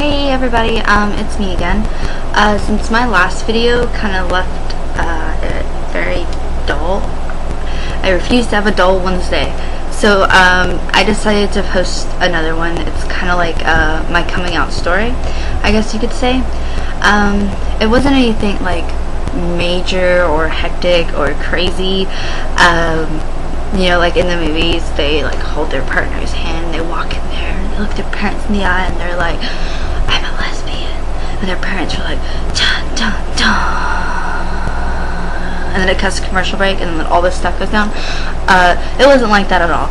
Hey everybody, it's me again. Since my last video kind of left it very dull, I refuse to have a dull Wednesday. So I decided to post another one. It's kind of like my coming out story, I guess you could say. It wasn't anything like major or hectic or crazy. You know, like in the movies, they like hold their partner's hand, they walk in there, and they look their parents in the eye, and they're like, "I'm a lesbian," and their parents are like, "Dun dun dun," and then it cuts to commercial break, and then all this stuff goes down. It wasn't like that at all.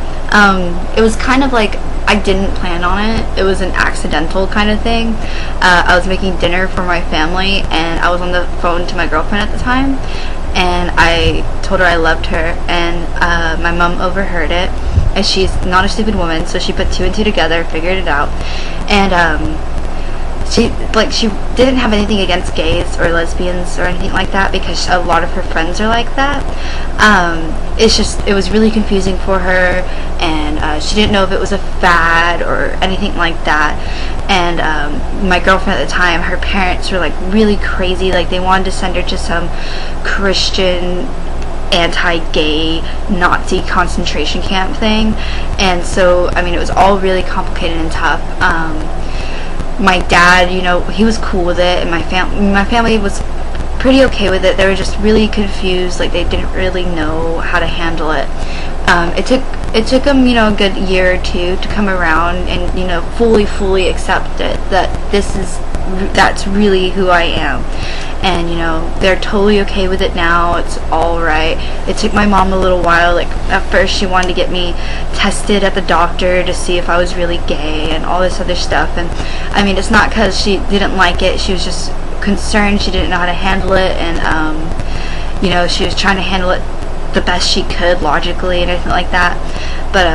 It was kind of like I didn't plan on it. It was an accidental kind of thing. I was making dinner for my family, and I was on the phone to my girlfriend at the time, and I told her I loved her, and my mom overheard it, and she's not a stupid woman, so she put two and two together, figured it out, and she didn't have anything against gays or lesbians or anything like that, because a lot of her friends are like that. It was really confusing for her, and she didn't know if it was a fad or anything like that. And my girlfriend at the time, her parents were like really crazy, like they wanted to send her to some Christian anti-gay Nazi concentration camp thing, and so I mean it was all really complicated and tough. My dad, you know, he was cool with it, and my family was pretty okay with it. They were just really confused, like they didn't really know how to handle it. It took them, you know, a good year or two to come around and, you know, fully accept it, that that's really who I am. And, you know, they're totally okay with it now. It's alright. It took my mom a little while. Like, at first she wanted to get me tested at the doctor to see if I was really gay and all this other stuff. And, I mean, it's not because she didn't like it. She was just concerned. She didn't know how to handle it. And, you know, she was trying to handle it the best she could logically and everything like that. But,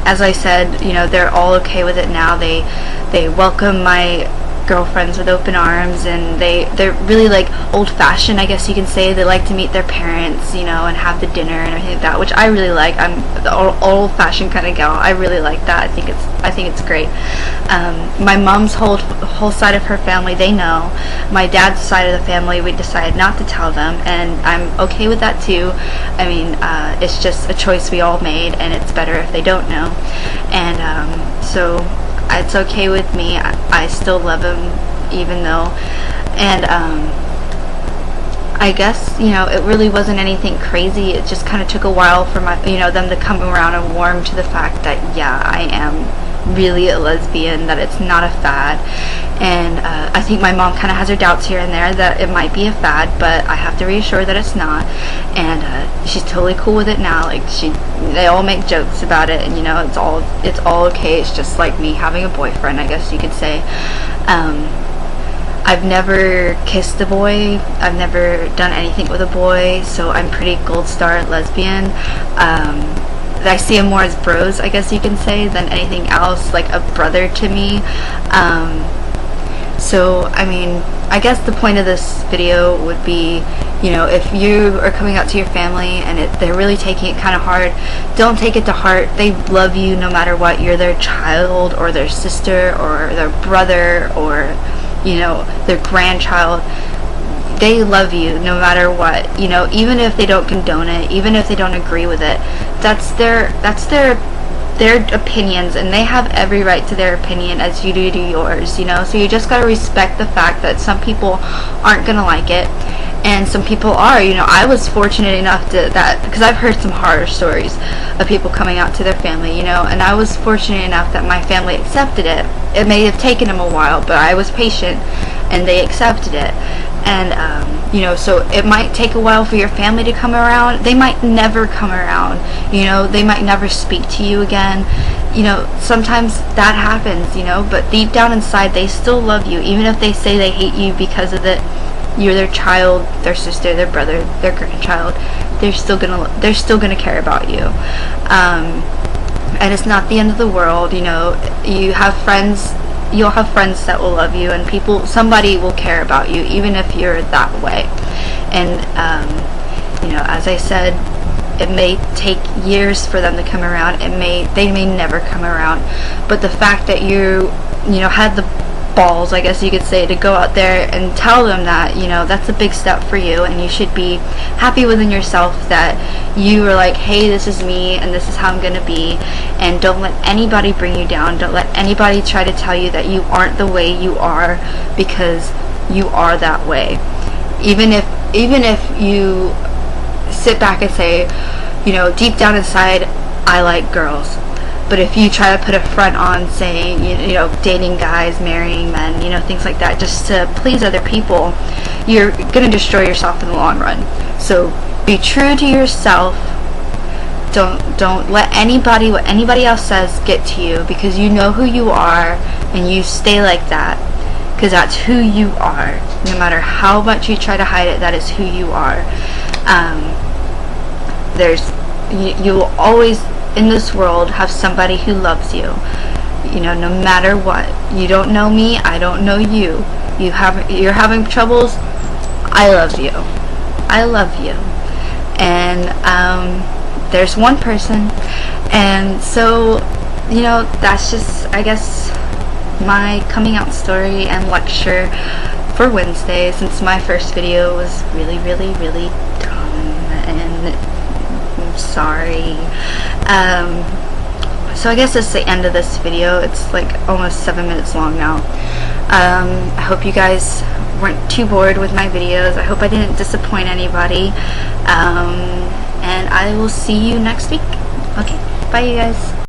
as I said, you know, they're all okay with it now. They welcome my girlfriends with open arms, and they're really like old-fashioned, I guess you can say. They like to meet their parents, you know, and have the dinner and everything like that, which I really like. I'm the old-fashioned kind of gal. I really like that. I think it's great. My mom's whole side of her family, they know. My dad's side of the family, we decided not to tell them, and I'm okay with that too. I mean, it's just a choice we all made, and it's better if they don't know. And so it's okay with me. I still love him, even though. And I guess, you know, it really wasn't anything crazy. It just kind of took a while for them to come around and warm to the fact that, yeah, I am really a lesbian, that it's not a fad. And I think my mom kind of has her doubts here and there that it might be a fad, but I have to reassure that it's not. And she's totally cool with it now. Like, they all make jokes about it, and, you know, it's all okay. It's just like me having a boyfriend, I guess you could say. I've never kissed a boy. I've never done anything with a boy, so I'm pretty gold star lesbian. I see him more as bros, I guess you can say, than anything else, like a brother to me. So, I mean, I guess the point of this video would be, you know, if you are coming out to your family and they're really taking it kind of hard, don't take it to heart. They love you no matter what. You're their child or their sister or their brother or, you know, their grandchild. They love you no matter what, you know, even if they don't condone it, even if they don't agree with it. That's their opinions, and they have every right to their opinion as you do to yours, you know. So you just gotta respect the fact that some people aren't gonna like it, and some people are. You know, I was fortunate enough because I've heard some horror stories of people coming out to their family, you know, and I was fortunate enough that my family accepted it. It may have taken them a while, but I was patient, and they accepted it. And you know, so it might take a while for your family to come around. They might never come around, you know. They might never speak to you again, you know. Sometimes that happens, you know, but deep down inside they still love you, even if they say they hate you because of it. You're their child, their sister, their brother, their grandchild. They're still gonna care about you. And it's not the end of the world, you know. You'll have friends that will love you, and somebody will care about you, even if you're that way. And you know, as I said, It may take years for them to come around. They may never come around. But the fact that you had the balls, I guess you could say, to go out there and tell them that, that's a big step for you, and you should be happy within yourself that you are like, hey, this is me and this is how I'm gonna be, and don't let anybody bring you down. Don't let anybody try to tell you that you aren't the way you are, because you are that way. Even if you sit back and say, deep down inside, I like girls. But if you try to put a front on saying, dating guys, marrying men, things like that, just to please other people, you're going to destroy yourself in the long run. So be true to yourself. Don't let what anybody else says get to you, because you know who you are, and you stay like that, because that's who you are. No matter how much you try to hide it, that is who you are. You will always in this world have somebody who loves you, no matter what. You don't know me, I don't know you. You're having troubles, I love you. And there's one person, and so that's just, I guess, my coming out story and lecture for Wednesday, since my first video was really dumb, and I'm sorry. So I guess that's the end of this video. It's like almost 7 minutes long now. I hope you guys weren't too bored with my videos. I hope I didn't disappoint anybody. And I will see you next week. Okay, bye you guys.